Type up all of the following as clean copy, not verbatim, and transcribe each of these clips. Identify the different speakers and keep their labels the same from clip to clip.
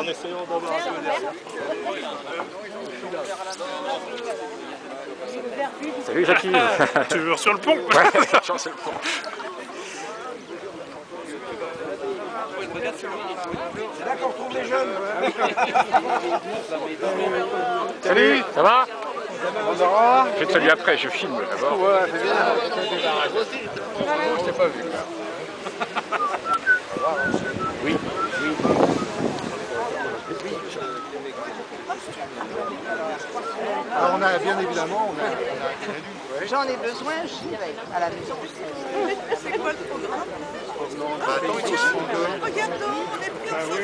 Speaker 1: En essayant d'avoir un peu d'air.
Speaker 2: Salut Jackie.
Speaker 1: Toujours sur le pont.
Speaker 2: Ouais, sur le pont.
Speaker 3: C'est là qu'on retrouve les jeunes.
Speaker 2: Salut, ça va?
Speaker 3: Bonjour.
Speaker 2: Je vais te saluer après, je filme d'abord.
Speaker 3: Ouais, c'est bien. Je t'ai pas vu.
Speaker 2: Oui, oui.
Speaker 3: Alors on a bien évidemment, on a
Speaker 4: J'en ai besoin, je dirais, à la maison.
Speaker 5: C'est quoi le programme?
Speaker 3: attends, il faut se prendre.
Speaker 5: Regarde donc, on est plus en photo.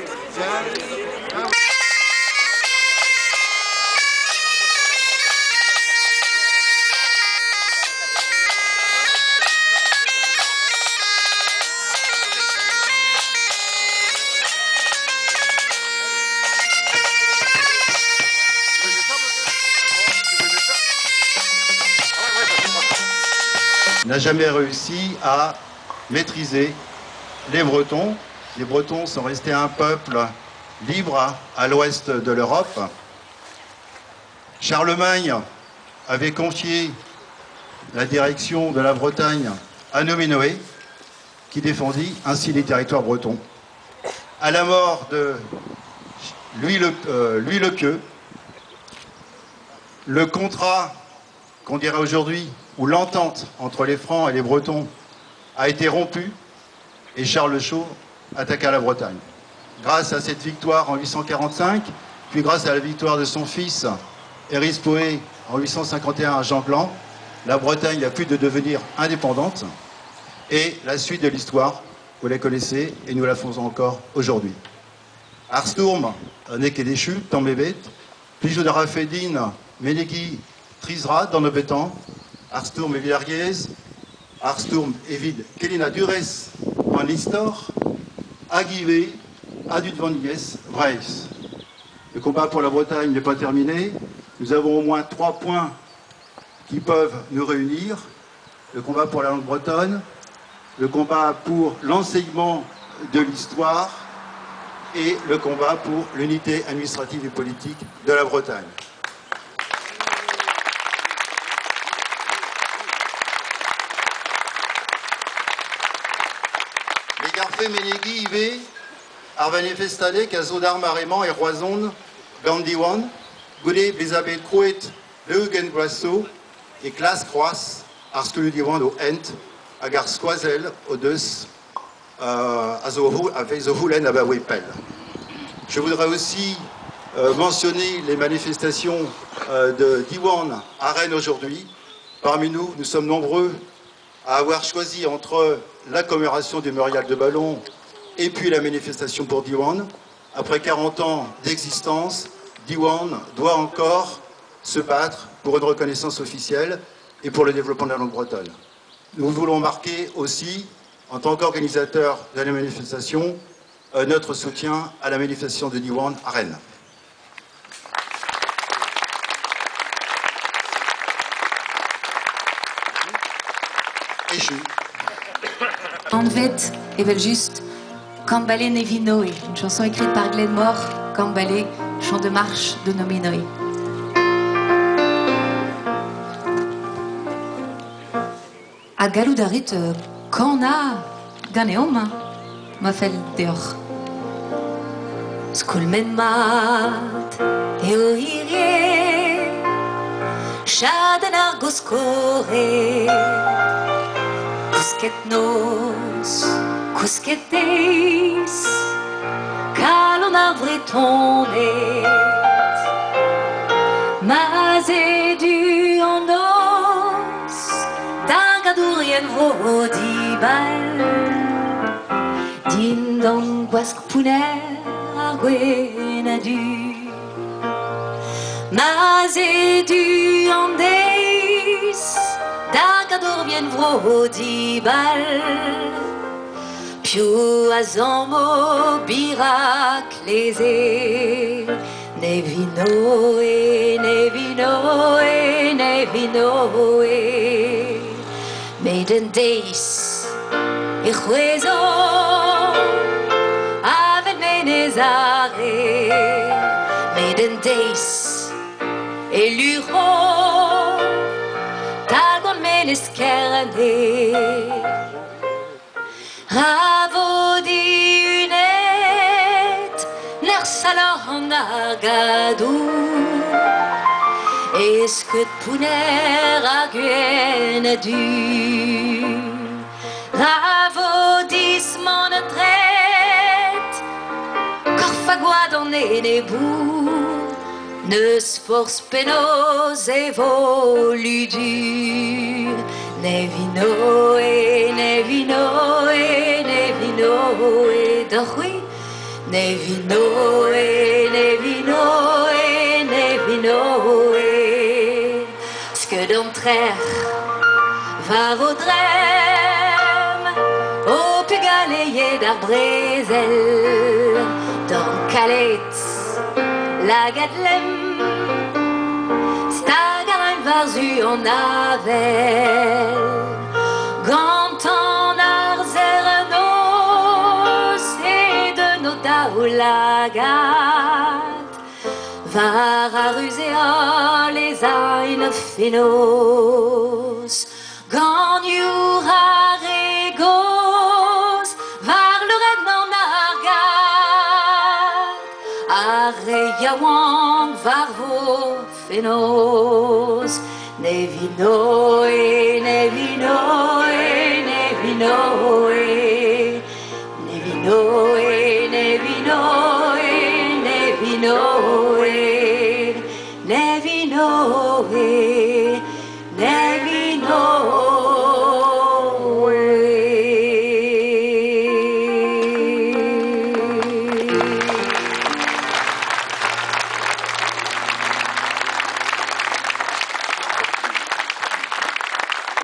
Speaker 6: N'a jamais réussi à maîtriser les Bretons. Les Bretons sont restés un peuple libre à l'ouest de l'Europe. Charlemagne avait confié la direction de la Bretagne à Nominoé, qui défendit ainsi les territoires bretons. À la mort de Louis le Pieux, le contrat qu'on dirait aujourd'hui, où l'entente entre les Francs et les Bretons a été rompue, et Charles le Chauve attaqua la Bretagne. Grâce à cette victoire en 845, puis grâce à la victoire de son fils Erispoé en 851 à Janglan, la Bretagne a pu devenir indépendante, et la suite de l'histoire, vous la connaissez, et nous la faisons encore aujourd'hui. Arsturm, n'est déchu, tant bébé, Plijou de Rafedine, Menegi, Trisra, dans nos bétans, Arsturm et Villarguez, Arsturm et Vide, Kelina Dures, en Listor, Aguivé, Adut van Nies, Vreis. Le combat pour la Bretagne n'est pas terminé. Nous avons au moins 3 points qui peuvent nous réunir. Le combat pour la langue bretonne, le combat pour l'enseignement de l'histoire et le combat pour l'unité administrative et politique de la Bretagne. Les garfés Menegi Ivé, Arvanefestade, Caso d'Armarément et Roison, Gandiwan, Goudé, Bézabé, Crouet, Leugen Brasso et Classe Croisse, Arskuludiwan au Ent, Agar Squazel, Odeus, Azohulen Abawepel. Je voudrais aussi mentionner les manifestations de Diwan à Rennes aujourd'hui. Parmi nous, nous sommes nombreux à avoir choisi entre la commémoration du mémorial de Ballon et puis la manifestation pour Diwan. Après 40 ans d'existence, Diwan doit encore se battre pour une reconnaissance officielle et pour le développement de la langue bretonne. Nous voulons marquer aussi, en tant qu'organisateur de la manifestation, notre soutien à la manifestation de Diwan à Rennes.
Speaker 7: Anvet et Beljuste, Cambalé Nevinoé, une chanson écrite par Glenmore, Cambalé, chant de marche de Nominoé. A galoudarit, Kana, Ganeoma, ma fel deor. Skolmen mat, eo ire, Chaden argos kore. Kousket nos, kousket deis, Kalon ar bretonet, Mazé du en nos, Dargadourien vodibal, Din dan gwask pouner ar gwenadu, Mazé du en deis, Dargadour vien vodibal, Pio azammo biraclese, Nevinoe, Nevinoe, Nevinoe, Maiden deis, Echwezo, Aven menezare, Medendeis et l'uro Tagon meneskerne Ravodi unet Nersalon argadou Est-ce que pouner aguen du Ravodissement de traite Corfagua dans les bouts Ne sforce penos évolu du Nevino et Nevino et Nevino et Dorui Nevino et Nevino et Nevino et Ce que d'entraire va vaudrem Au pégaléier d'arbrezel Dans Calette la gadlem Stagarin varzu en avel Gant en arzernos Et de nos daoulagat Var a rusé à les aïn fénos Gant youra regos Var le reg en argat Areyawang varvo fénos Nevino et Nevino et Nevino et Nevino